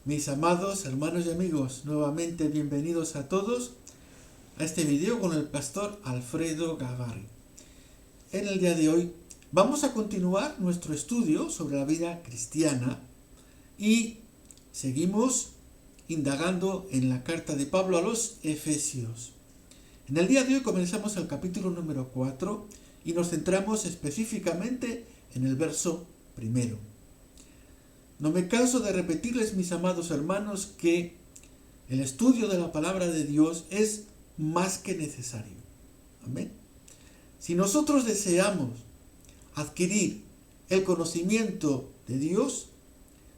Mis amados hermanos y amigos, nuevamente bienvenidos a todos a este video con el pastor Alfredo Gavarri. En el día de hoy vamos a continuar nuestro estudio sobre la vida cristiana y seguimos indagando en la carta de Pablo a los Efesios. En el día de hoy comenzamos el capítulo número 4 y nos centramos específicamente en el verso primero. No me canso de repetirles, mis amados hermanos, que el estudio de la palabra de Dios es más que necesario. Amén. Si nosotros deseamos adquirir el conocimiento de Dios,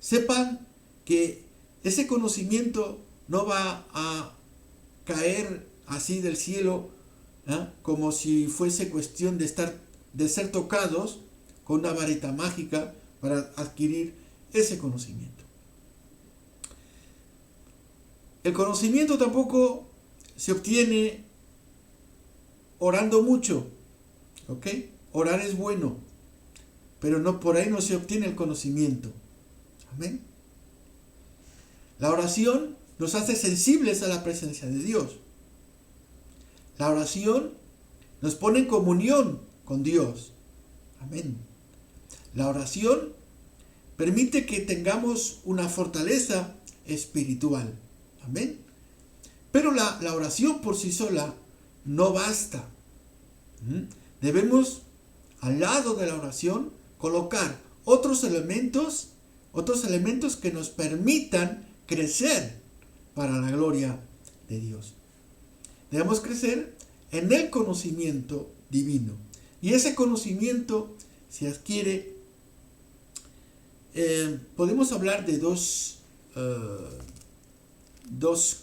sepan que ese conocimiento no va a caer así del cielo, como si fuese cuestión de ser tocados con una varita mágica para adquirir ese conocimiento. El conocimiento tampoco se obtiene orando mucho, ¿ok? Orar es bueno, pero no por ahí no se obtiene el conocimiento. Amén. La oración nos hace sensibles a la presencia de Dios. La oración nos pone en comunión con Dios. Amén. La oración permite que tengamos una fortaleza espiritual. Amén. Pero la oración por sí sola no basta. Debemos, al lado de la oración, colocar otros elementos que nos permitan crecer para la gloria de Dios. Debemos crecer en el conocimiento divino. Y ese conocimiento se adquiere. Podemos hablar de dos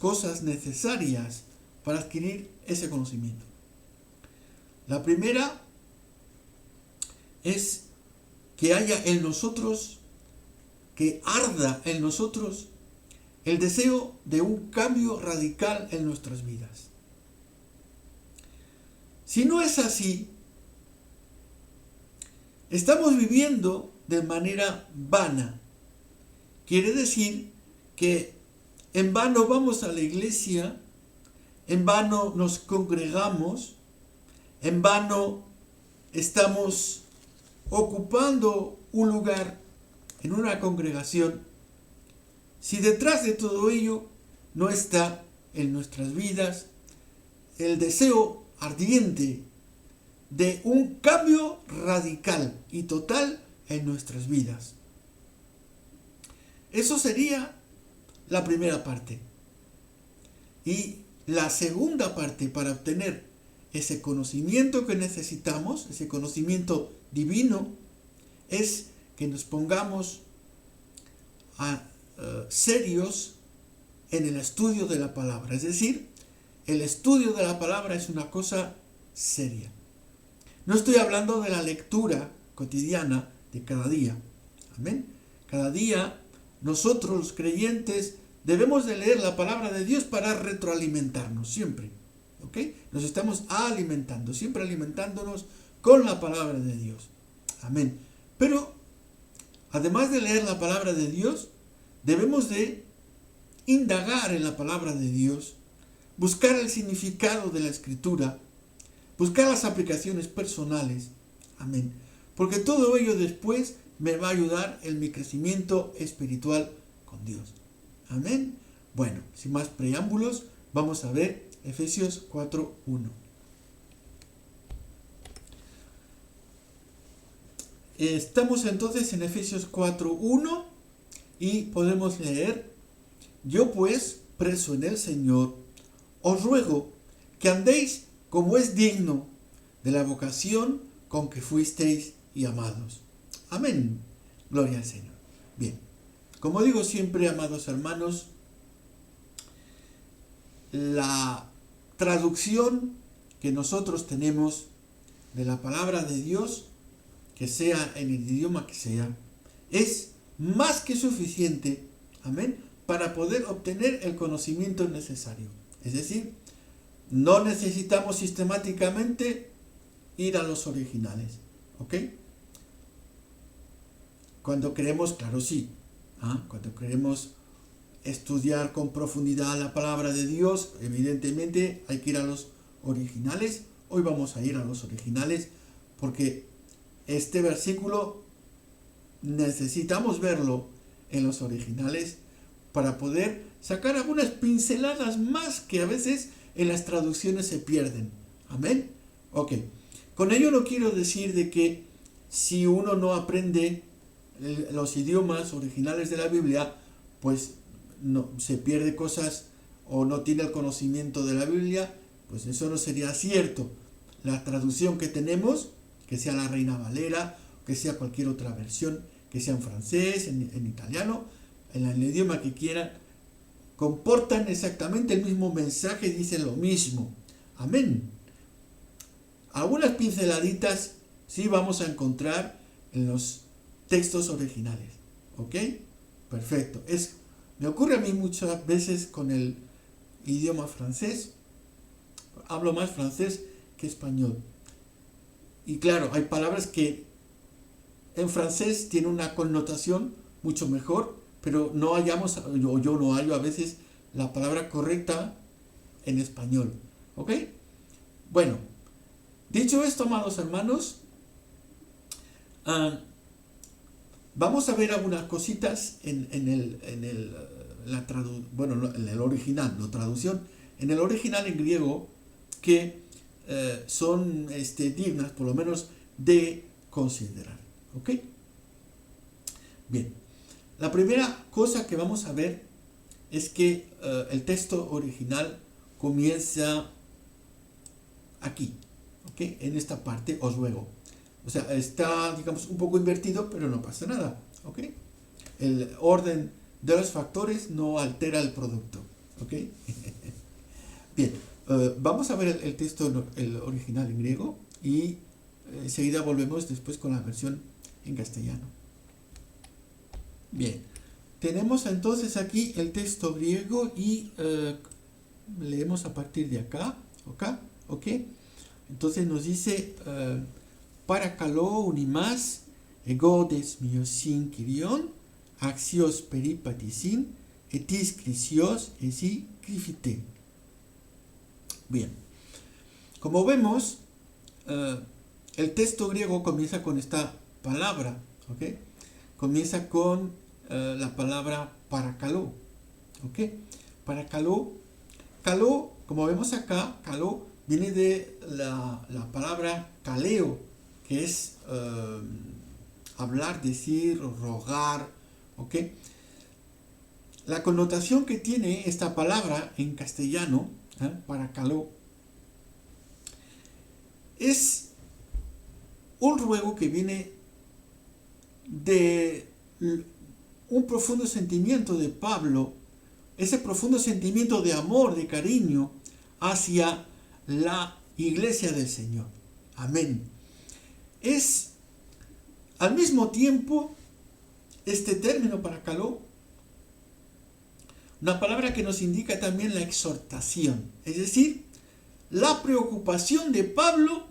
cosas necesarias para adquirir ese conocimiento. La primera es que haya en nosotros, que arda en nosotros el deseo de un cambio radical en nuestras vidas. Si no es así, estamos viviendo de manera vana. Quiere decir que en vano vamos a la iglesia, en vano nos congregamos, en vano estamos ocupando un lugar en una congregación, si detrás de todo ello no está en nuestras vidas el deseo ardiente de un cambio radical y total en nuestras vidas. Eso sería la primera parte. Y la segunda parte, para obtener ese conocimiento que necesitamos, ese conocimiento divino, es que nos pongamos serios en el estudio de la palabra. Es decir, el estudio de la palabra es una cosa seria. No estoy hablando de la lectura cotidiana de cada día. Amén. Cada día nosotros los creyentes debemos de leer la palabra de Dios para retroalimentarnos siempre. ¿Ok? Nos estamos alimentando, siempre alimentándonos con la palabra de Dios. Amén. Pero además de leer la palabra de Dios, debemos de indagar en la palabra de Dios, buscar el significado de la Escritura, buscar las aplicaciones personales. Amén. Porque todo ello después me va a ayudar en mi crecimiento espiritual con Dios. Amén. Bueno, sin más preámbulos, vamos a ver Efesios 4:1. Estamos entonces en Efesios 4:1 y podemos leer: Yo pues, preso en el Señor, os ruego que andéis como es digno de la vocación con que fuisteis llamados. Amén. Gloria al Señor. Bien, como digo siempre, amados hermanos, la traducción que nosotros tenemos de la palabra de Dios, que sea en el idioma que sea, es más que suficiente, amén, para poder obtener el conocimiento necesario. Es decir, no necesitamos sistemáticamente ir a los originales, ¿ok? Cuando queremos, claro sí, cuando queremos estudiar con profundidad la palabra de Dios, evidentemente hay que ir a los originales. Hoy vamos a ir a los originales porque este versículo necesitamos verlo en los originales para poder sacar algunas pinceladas más que a veces en las traducciones se pierden. Amén. Ok. Con ello no quiero decir de que si uno no aprende los idiomas originales de la Biblia, pues no se pierde cosas o no tiene el conocimiento de la Biblia, pues eso no sería cierto. La traducción que tenemos, que sea la Reina Valera, que sea cualquier otra versión, que sea en francés, en italiano, en el idioma que quieran, comportan exactamente el mismo mensaje, dicen lo mismo. Amén. Algunas pinceladitas sí vamos a encontrar en los textos originales. ¿Ok? Perfecto. Me ocurre a mí muchas veces con el idioma francés. Hablo más francés que español. Y claro, hay palabras que en francés tienen una connotación mucho mejor, pero no hallamos, yo no hallo a veces la palabra correcta en español. ¿Ok? Bueno, dicho esto, amados hermanos, vamos a ver algunas cositas en el original, no traducción, en el original en griego que son dignas, por lo menos, de considerar. ¿Ok? Bien. La primera cosa que vamos a ver es que el texto original comienza aquí, ¿ok? En esta parte, os ruego. O sea, está, digamos, un poco invertido, pero no pasa nada, ¿ok? El orden de los factores no altera el producto, ¿ok? Bien, vamos a ver el texto el original en griego y enseguida volvemos después con la versión en castellano. Bien, tenemos entonces aquí el texto griego y leemos a partir de acá, ¿ok? Entonces nos dice, παρακαλώ unimás, εγώ des miosin kyrion, axios peripatisin, etis crisios, esi crifite. Bien, como vemos, el texto griego comienza con esta palabra, ¿ok? Comienza con la palabra παρακαλώ, ¿ok? Παρακαλώ, caló, como vemos acá, caló viene de la palabra caleo, que es hablar, decir, rogar, ¿ok? La connotación que tiene esta palabra en castellano, παρακαλώ, es un ruego que viene de un profundo sentimiento de Pablo, ese profundo sentimiento de amor, de cariño hacia la iglesia del Señor. Amén. Es al mismo tiempo este término παρακαλώ una palabra que nos indica también la exhortación, es decir, la preocupación de Pablo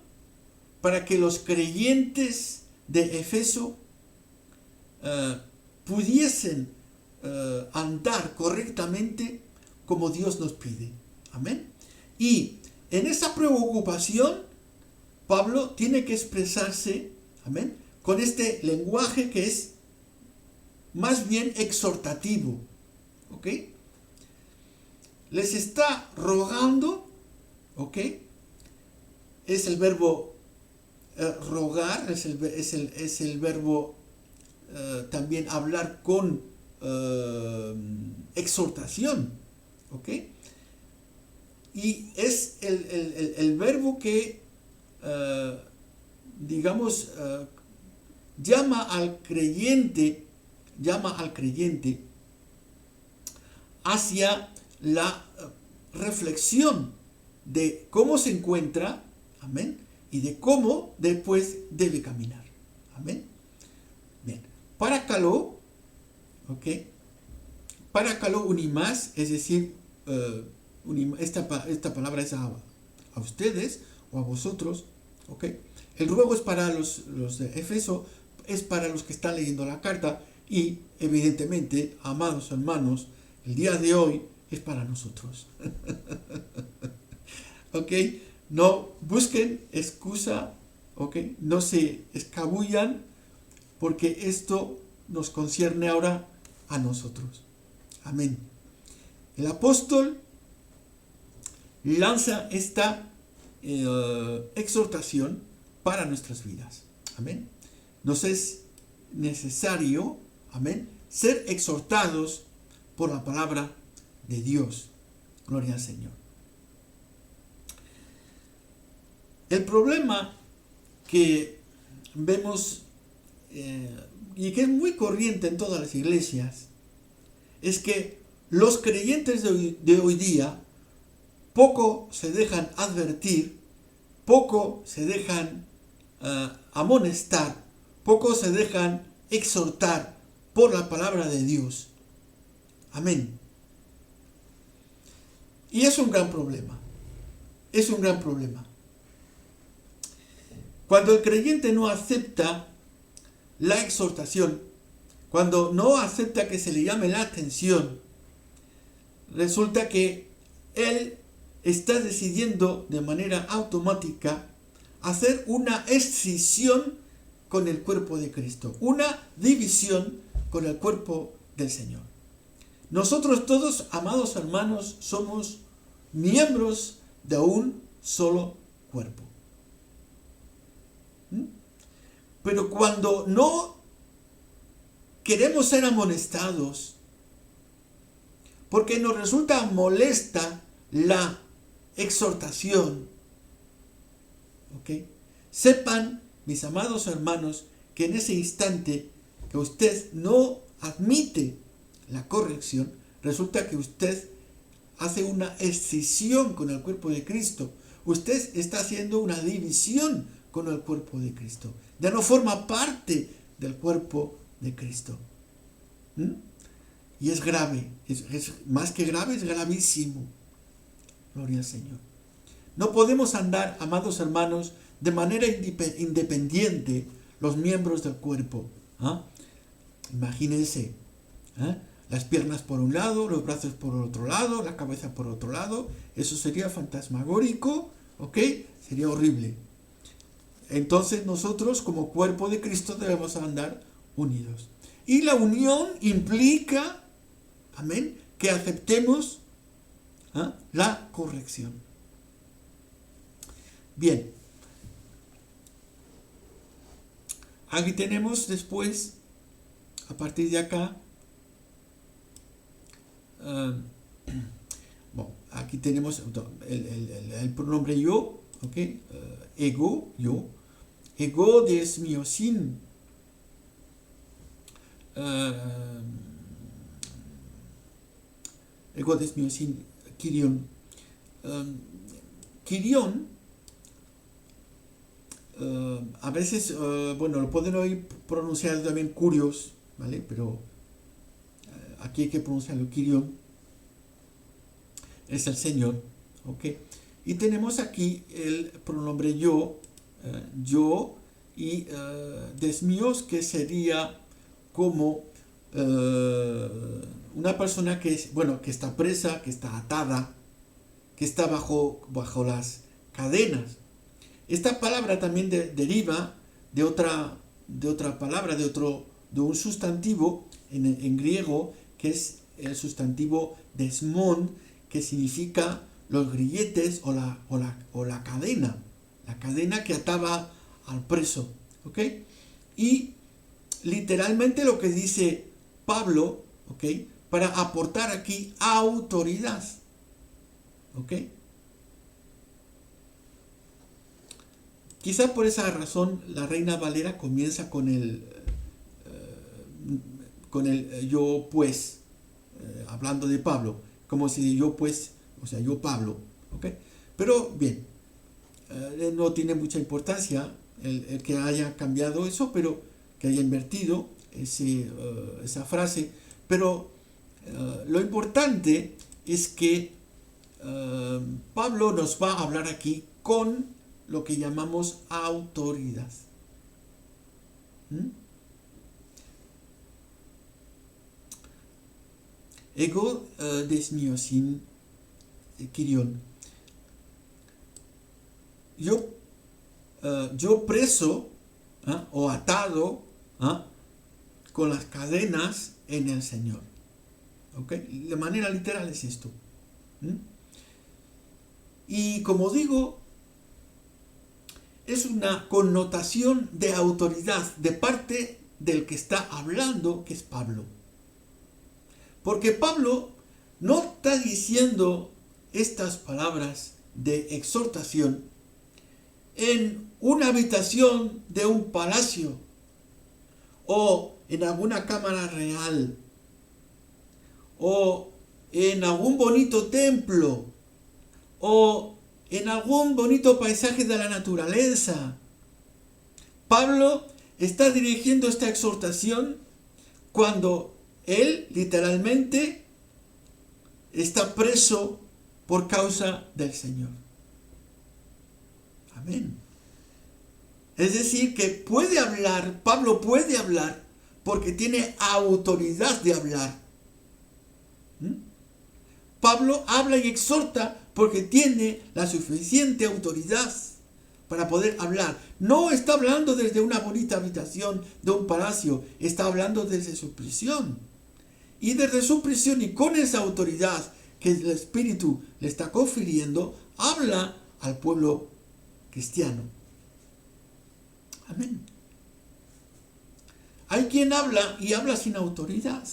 para que los creyentes de Éfeso pudiesen andar correctamente como Dios nos pide. Amén. Y en esa preocupación, Pablo tiene que expresarse, amén, con este lenguaje que es más bien exhortativo. ¿Ok? Les está rogando, ¿ok? Es el verbo rogar, es el verbo también hablar con exhortación, ¿ok? Y es el verbo que, digamos, llama al creyente hacia la reflexión de cómo se encuentra, amén, y de cómo después debe caminar, amén. Bien, παρακαλώ, ok, παρακαλώ unimás, es decir, esta palabra es a ustedes o a vosotros, ok. El ruego es para los de Éfeso, es para los que están leyendo la carta y evidentemente, amados hermanos, El día de hoy es para nosotros. ¿Ok? No busquen excusa, ¿ok? No se escabullan, porque esto nos concierne ahora a nosotros. Amén. El apóstol lanza esta exhortación para nuestras vidas. Amén. Nos es necesario, amén, ser exhortados por la palabra de Dios. Gloria al Señor. El problema que vemos y que es muy corriente en todas las iglesias es que los creyentes de hoy día poco se dejan advertir, poco se dejan amonestar, poco se dejan exhortar por la palabra de Dios. Amén. Y es un gran problema. Es un gran problema. Cuando el creyente no acepta la exhortación, cuando no acepta que se le llame la atención, resulta que él está decidiendo de manera automática hacer una escisión con el cuerpo de Cristo, una división con el cuerpo del Señor. Nosotros todos, amados hermanos, somos miembros de un solo cuerpo. Pero cuando no queremos ser amonestados, porque nos resulta molesta la exhortación, ¿ok? Sepan, mis amados hermanos, que en ese instante que usted no admite la corrección, resulta que usted hace una escisión con el cuerpo de Cristo. Usted está haciendo una división con el cuerpo de Cristo. Ya no forma parte del cuerpo de Cristo. Y es grave, es más que grave, es gravísimo. Gloria al Señor. No podemos andar, amados hermanos, de manera independiente los miembros del cuerpo. Imagínense, las piernas por un lado, los brazos por otro lado, la cabeza por otro lado. Eso sería fantasmagórico, ¿ok? Sería horrible. Entonces nosotros como cuerpo de Cristo debemos andar unidos. Y la unión implica, amén, que aceptemos la corrección. Bien. Aquí tenemos después, a partir de acá, bueno, aquí tenemos el pronombre yo, ¿ok? Ego, yo. Ego desmiosin. Ego desmiosin, Kyrion. Kyrion, a veces, bueno, lo pueden oír pronunciar también curios, ¿vale? Pero aquí hay que pronunciarlo Kyrion. Es el Señor, ¿ok? Y tenemos aquí el pronombre yo, y desmios, que sería como una persona que es, bueno, que está presa, que está atada, que está bajo las cadenas. Esta palabra también deriva de otra palabra, de un sustantivo en griego, que es el sustantivo desmon, que significa los grilletes o la cadena que ataba al preso, ¿ok? Y literalmente lo que dice Pablo, ¿ok? Para aportar aquí autoridad, ¿ok? Quizá por esa razón la Reina Valera comienza con el yo pues, hablando de Pablo, como si yo pues, o sea, yo Pablo, ¿ok? Pero bien, no tiene mucha importancia el que haya cambiado eso, pero que haya invertido esa frase, pero lo importante es que Pablo nos va a hablar aquí con lo que llamamos autoridad. ego desmiosin Kyrion. Yo preso o atado con las cadenas en el Señor. ¿Ok? De manera literal es esto. Y como digo, es una connotación de autoridad de parte del que está hablando, que es Pablo. Porque Pablo no está diciendo estas palabras de exhortación en una habitación de un palacio o en alguna cámara real o en algún bonito templo o en algún bonito paisaje de la naturaleza. Pablo está dirigiendo esta exhortación cuando él literalmente está preso por causa del Señor. Amén. Es decir, que puede hablar, Pablo puede hablar porque tiene autoridad de hablar. Pablo habla y exhorta porque tiene la suficiente autoridad para poder hablar. No está hablando desde una bonita habitación de un palacio, está hablando desde su prisión. Y desde su prisión y con esa autoridad que el Espíritu le está confiriendo, habla al pueblo cristiano. Amén. Hay quien habla y habla sin autoridad.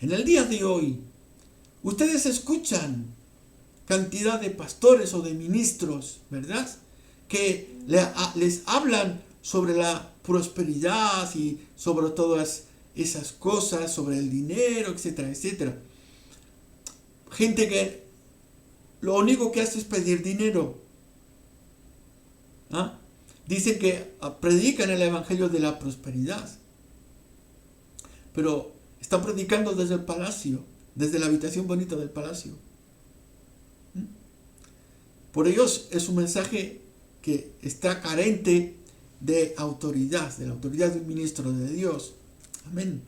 En el día de hoy, ustedes escuchan cantidad de pastores o de ministros, ¿verdad? Que les hablan sobre la prosperidad y sobre todas esas cosas, sobre el dinero, etcétera, etcétera. Gente que lo único que hace es pedir dinero. Dicen que predican el evangelio de la prosperidad, pero están predicando desde el palacio, desde la habitación bonita del palacio. Por ellos es un mensaje que está carente de autoridad, de la autoridad de un ministro de Dios. Amén.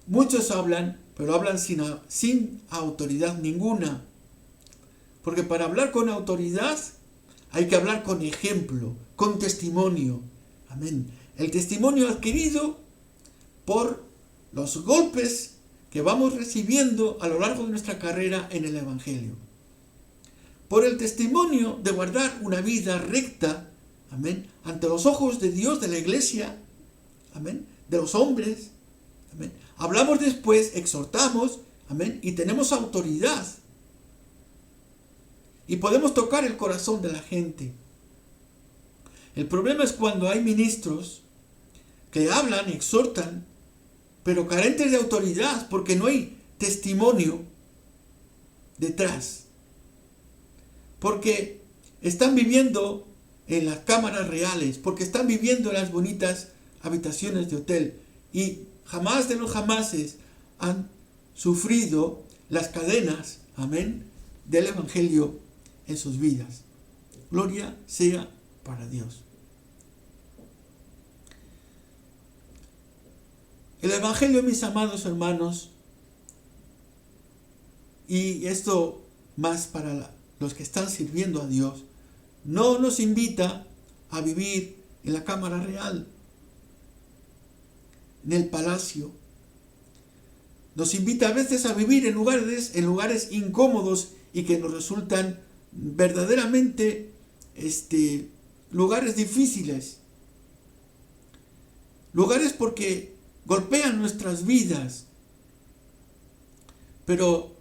Muchos hablan, pero hablan sin autoridad ninguna. Porque para hablar con autoridad hay que hablar con ejemplo, con testimonio. Amén. El testimonio adquirido por los golpes que vamos recibiendo a lo largo de nuestra carrera en el Evangelio. Por el testimonio de guardar una vida recta, amén, ante los ojos de Dios, de la iglesia, amén, de los hombres, amén. Hablamos después, exhortamos, amén, y tenemos autoridad. Y podemos tocar el corazón de la gente. El problema es cuando hay ministros que hablan, exhortan, pero carentes de autoridad, porque no hay testimonio detrás. Porque están viviendo en las cámaras reales, porque están viviendo en las bonitas habitaciones de hotel, y jamás de los jamases han sufrido las cadenas, amén, del Evangelio en sus vidas. Gloria sea para Dios. El Evangelio, mis amados hermanos, y esto más para los que están sirviendo a Dios, no nos invita a vivir en la cámara real, en el palacio. Nos invita a veces a vivir en lugares incómodos y que nos resultan verdaderamente lugares difíciles. Lugares porque golpean nuestras vidas. Pero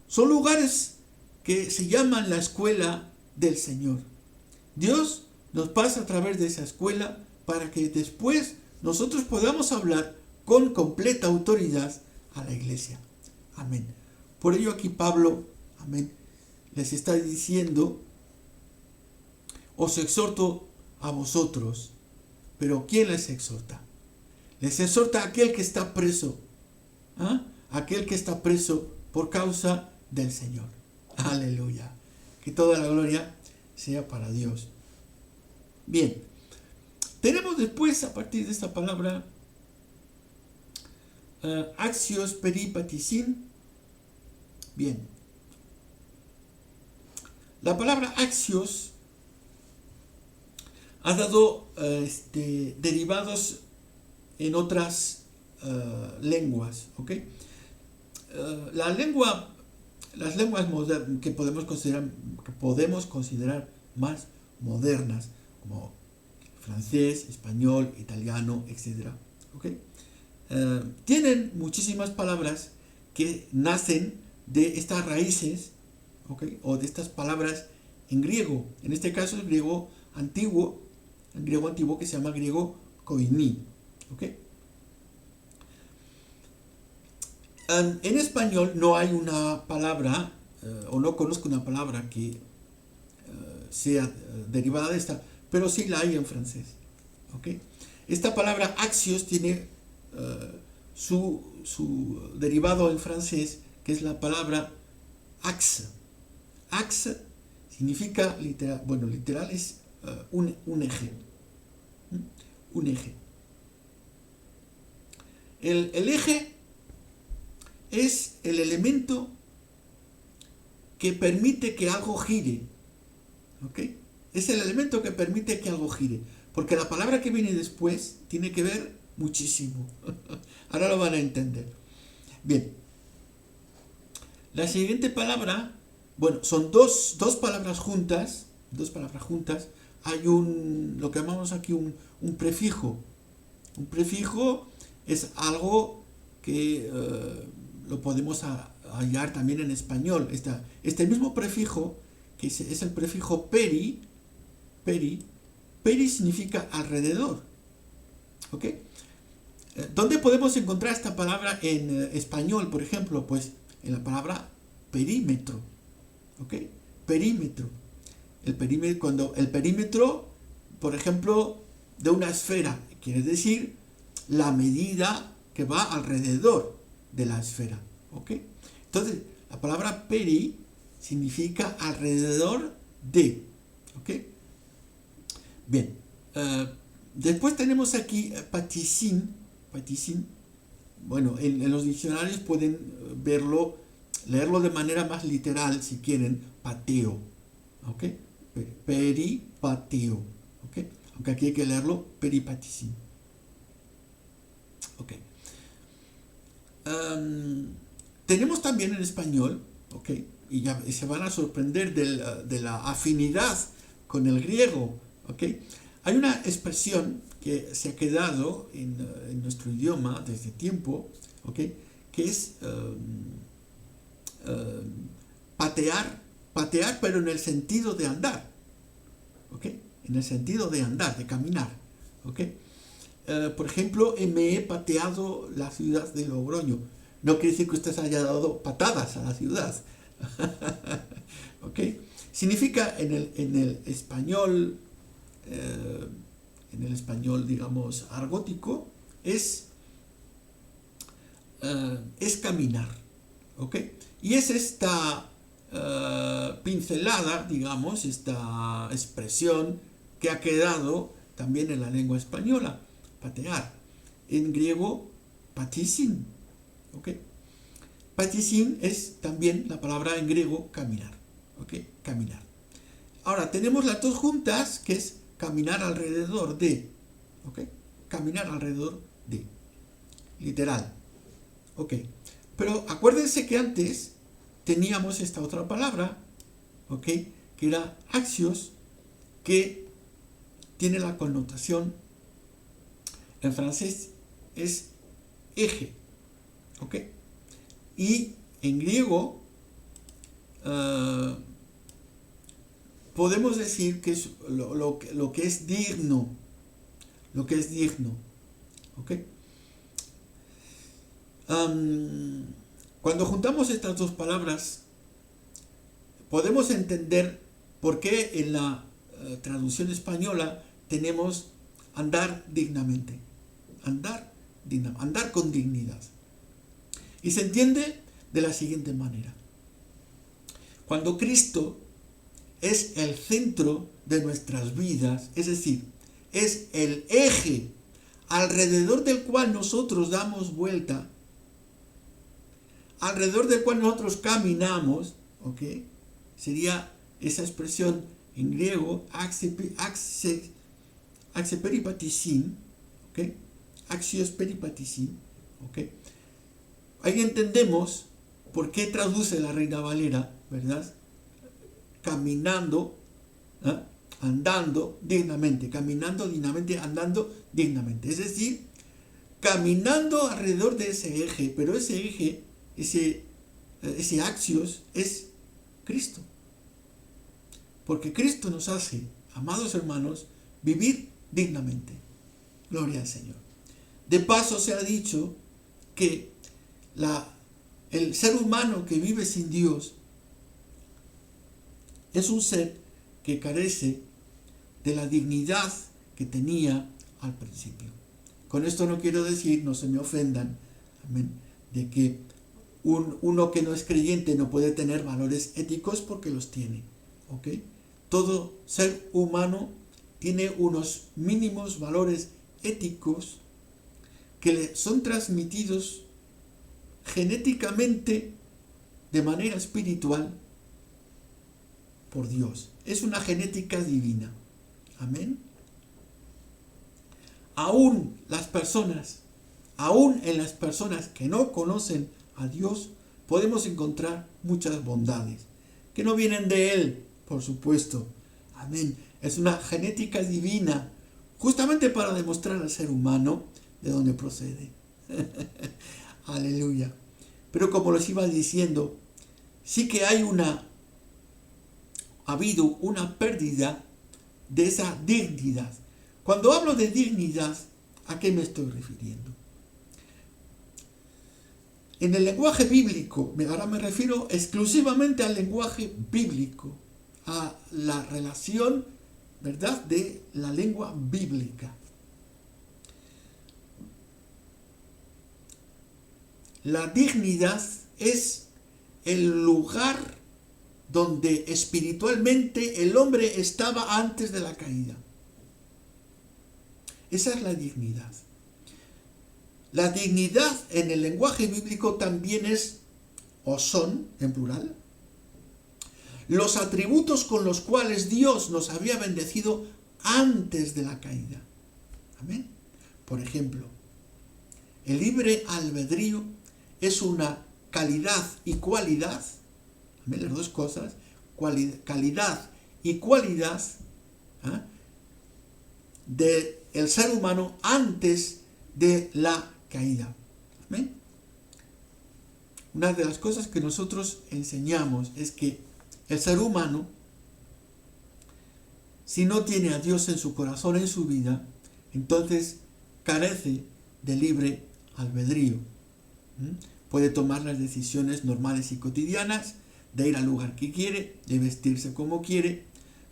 son lugares que se llaman la escuela del Señor. Dios nos pasa a través de esa escuela para que después nosotros podamos hablar con completa autoridad a la iglesia. Amén. Por ello aquí Pablo, amén, les está diciendo: os exhorto a vosotros. Pero ¿quién les exhorta? Les exhorta aquel que está preso. Aquel que está preso por causa del Señor. Aleluya. Que toda la gloria sea para Dios. Bien. Tenemos después, a partir de esta palabra, axios peripaticin. Bien. La palabra axios ha dado derivados en otras lenguas, ¿ok? Las lenguas que podemos considerar más modernas, como francés, español, italiano, etc., ¿ok? Tienen muchísimas palabras que nacen de estas raíces, ¿ok? O de estas palabras en griego. En este caso el griego antiguo que se llama griego koiní, ¿ok? En español no hay una palabra, o no conozco una palabra que sea derivada de esta, pero sí la hay en francés, ¿ok? Esta palabra axios tiene su derivado en francés, que es la palabra axe. Axe significa, literal es un eje. Un eje. El eje es el elemento que permite que algo gire, ¿ok? Es el elemento que permite que algo gire, porque la palabra que viene después tiene que ver muchísimo. Ahora lo van a entender. Bien. La siguiente palabra, son dos palabras juntas, hay lo que llamamos aquí un prefijo. Un prefijo es algo que lo podemos hallar también en español. Este mismo prefijo, que es el prefijo peri significa alrededor. ¿Ok? ¿Dónde podemos encontrar esta palabra en español, por ejemplo? Pues en la palabra perímetro. ¿Ok? Perímetro. Cuando el perímetro, por ejemplo, de una esfera, quiere decir la medida que va alrededor de la esfera. ¿Ok? Entonces, la palabra peri significa alrededor de. ¿Ok? Bien. Después tenemos aquí paticin. Bueno, en los diccionarios pueden leerlo de manera más literal si quieren, pateo. ¿Ok? Peripateo. ¿Ok? Aunque aquí hay que leerlo peripaticin. Ok. Tenemos también en español, ¿ok? Y ya se van a sorprender de la afinidad con el griego, ¿ok? Hay una expresión que se ha quedado en nuestro idioma desde tiempo, ¿ok? Que es patear, pero en el sentido de andar, ¿ok? En el sentido de andar, de caminar, ¿ok? Por ejemplo, me he pateado la ciudad de Logroño. No quiere decir que usted haya dado patadas a la ciudad. ¿Ok? Significa en el español, digamos, argótico, es caminar. ¿Ok? Y es esta pincelada, digamos, esta expresión que ha quedado también en la lengua española. Patear. En griego, paticin. ¿Ok? Paticin es también la palabra en griego caminar. ¿Ok? Caminar. Ahora, tenemos las dos juntas, que es caminar alrededor de. ¿Ok? Caminar alrededor de. Literal. ¿Ok? Pero acuérdense que antes teníamos esta otra palabra, ¿ok? Que era axios, que tiene la connotación, en francés es eje, ¿ok? Y en griego podemos decir que es lo que es digno, ¿ok? Cuando juntamos estas dos palabras, podemos entender por qué en la traducción española tenemos andar dignamente, andar con dignidad. Y se entiende de la siguiente manera. Cuando Cristo es el centro de nuestras vidas, es decir, es el eje alrededor del cual nosotros damos vuelta, alrededor del cual nosotros caminamos, ¿ok? Sería esa expresión en griego, axe peripatisin, ¿ok? Axios peripatisin, ¿ok? Ahí entendemos por qué traduce la Reina Valera, ¿verdad? Caminando, ¿eh? Andando dignamente, caminando dignamente, andando dignamente. Es decir, caminando alrededor de ese eje, pero ese eje, ese axios, es Cristo. Porque Cristo nos hace, amados hermanos, vivir dignamente. Gloria al Señor. De paso se ha dicho que el ser humano que vive sin Dios es un ser que carece de la dignidad que tenía al principio. Con esto no quiero decir, no se me ofendan, amén, de que uno que no es creyente no puede tener valores éticos, porque los tiene, ¿ok? Todo ser humano tiene unos mínimos valores éticos que le son transmitidos genéticamente de manera espiritual por Dios. Es una genética divina. Amén. Aún en las personas que no conocen a Dios, podemos encontrar muchas bondades, que no vienen de Él, por supuesto. Amén. Es una genética divina, justamente para demostrar al ser humano de dónde procede. Aleluya. Pero como les iba diciendo, sí que ha habido una pérdida de esa dignidad. Cuando hablo de dignidad, ¿a qué me estoy refiriendo? En el lenguaje bíblico, ahora me refiero exclusivamente al lenguaje bíblico, a la relación, ¿verdad?, de la lengua bíblica. La dignidad es el lugar donde espiritualmente el hombre estaba antes de la caída. Esa es la dignidad. La dignidad en el lenguaje bíblico también es, o son, en plural, los atributos con los cuales Dios nos había bendecido antes de la caída. Amén. Por ejemplo, el libre albedrío es una calidad y cualidad, amén, las dos cosas, calidad y cualidad, ¿eh?, del ser humano antes de la caída. ¿Amén? Una de las cosas que nosotros enseñamos es que el ser humano, si no tiene a Dios en su corazón, en su vida, entonces carece de libre albedrío. Puede tomar las decisiones normales y cotidianas, de ir al lugar que quiere, de vestirse como quiere,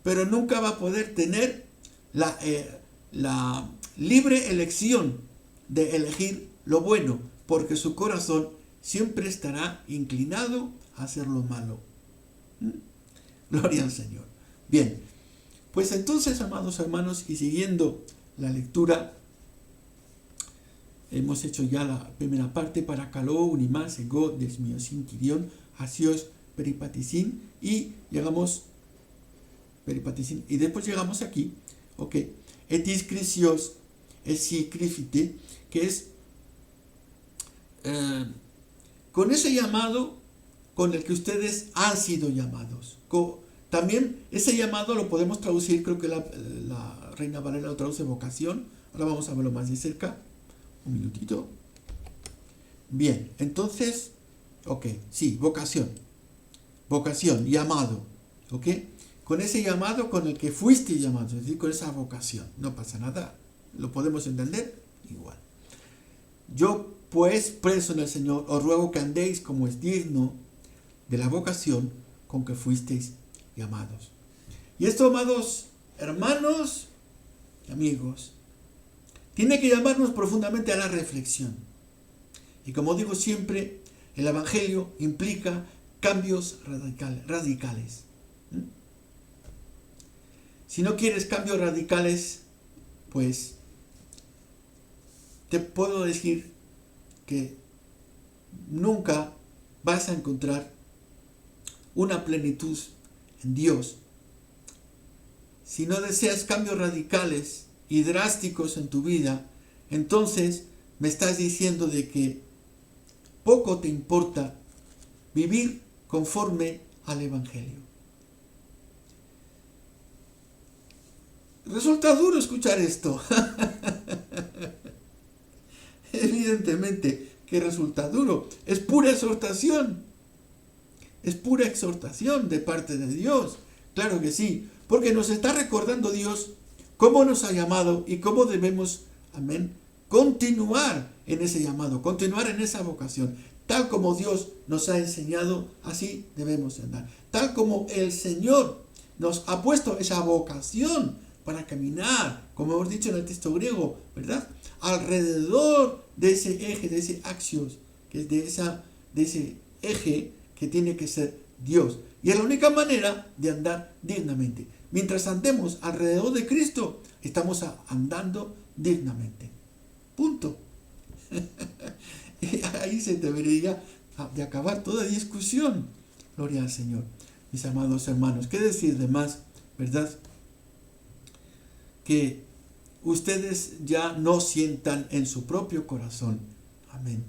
pero nunca va a poder tener la libre elección de elegir lo bueno, porque su corazón siempre estará inclinado a hacer lo malo. Gloria al Señor. Bien, pues entonces, amados hermanos, y siguiendo la lectura, hemos hecho ya la primera parte: para caló, unimás, ego, desmiosin, kirión, asios, peripatisin, y llegamos, peripatisin, y después llegamos aquí, ok, etis crisios, esicrifite, que es con ese llamado con el que ustedes han sido llamados. También ese llamado lo podemos traducir, creo que la Reina Valera lo traduce vocación. Ahora vamos a verlo más de cerca. Un minutito. Bien, entonces, ok, sí, vocación. Vocación, llamado, ok. Con ese llamado con el que fuiste llamado, es decir, con esa vocación. No pasa nada, lo podemos entender igual. Yo, pues, preso en el Señor, os ruego que andéis como es digno de la vocación con que fuisteis llamados. Y esto, amados hermanos y amigos, tiene que llamarnos profundamente a la reflexión. Y como digo siempre, el Evangelio implica cambios radicales. Si no quieres cambios radicales, pues te puedo decir que nunca vas a encontrar una plenitud en Dios. Si no deseas cambios radicales y drásticos en tu vida, entonces me estás diciendo de que poco te importa vivir conforme al Evangelio. Resulta duro escuchar esto. Evidentemente que resulta duro. Es pura exhortación. Es pura exhortación de parte de Dios. Claro que sí. Porque nos está recordando Dios cómo nos ha llamado y cómo debemos, amén, continuar en ese llamado, continuar en esa vocación. Tal como Dios nos ha enseñado, así debemos andar. Tal como el Señor nos ha puesto esa vocación para caminar, como hemos dicho en el texto griego, ¿verdad? Alrededor de ese eje, de ese axios, que es de ese eje que tiene que ser Dios. Y es la única manera de andar dignamente. Mientras andemos alrededor de Cristo, estamos andando dignamente. Punto. Y ahí se debería de acabar toda discusión. Gloria al Señor. Mis amados hermanos, ¿qué decir de más? ¿Verdad? Que ustedes ya no sientan en su propio corazón. Amén.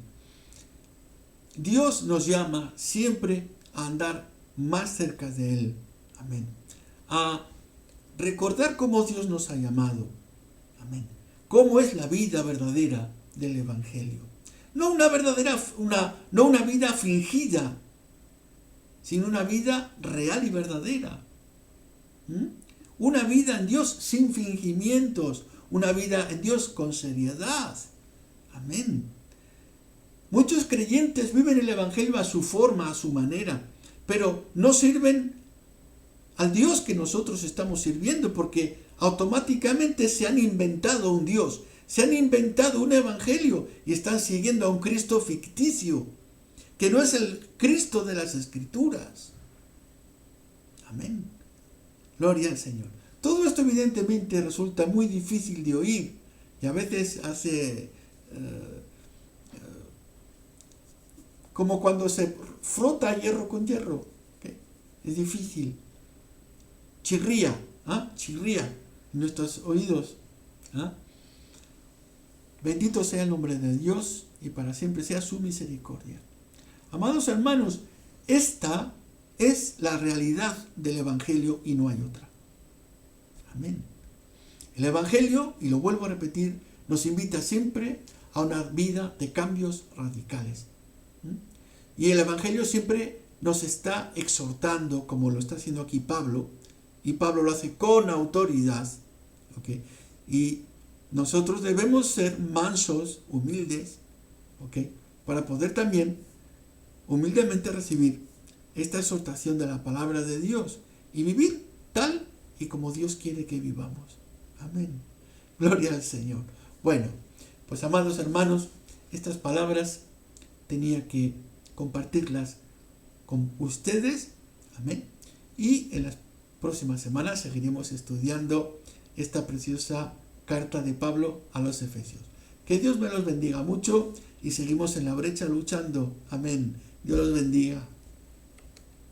Dios nos llama siempre a andar más cerca de Él. Amén. A recordar cómo Dios nos ha llamado. Amén. Cómo es la vida verdadera del Evangelio. No una vida fingida, sino una vida real y verdadera. Una vida en Dios sin fingimientos, una vida en Dios con seriedad. Amén. Muchos creyentes viven el Evangelio a su forma, a su manera, pero no sirven al Dios que nosotros estamos sirviendo, porque automáticamente se han inventado un Dios, se han inventado un Evangelio y están siguiendo a un Cristo ficticio, que no es el Cristo de las Escrituras. Amén. Gloria al Señor. Todo esto evidentemente resulta muy difícil de oír y a veces hace como cuando se frota hierro con hierro. ¿Okay? Es difícil. Chirría en nuestros oídos. Bendito sea el nombre de Dios y para siempre sea su misericordia. Amados hermanos, esta es la realidad del Evangelio y no hay otra. Amén. El Evangelio, y lo vuelvo a repetir, nos invita siempre a una vida de cambios radicales. Y el Evangelio siempre nos está exhortando, como lo está haciendo aquí Pablo, y Pablo lo hace con autoridad. ¿Okay? Y nosotros debemos ser mansos, humildes, ¿okay? Para poder también humildemente recibir esta exhortación de la palabra de Dios y vivir tal y como Dios quiere que vivamos. Amén. Gloria al Señor. Bueno, pues amados hermanos, estas palabras tenía que compartirlas con ustedes. Amén. Y en las próximas semanas seguiremos estudiando esta preciosa carta de Pablo a los Efesios. Que Dios me los bendiga mucho y seguimos en la brecha luchando. Amén. Dios los bendiga.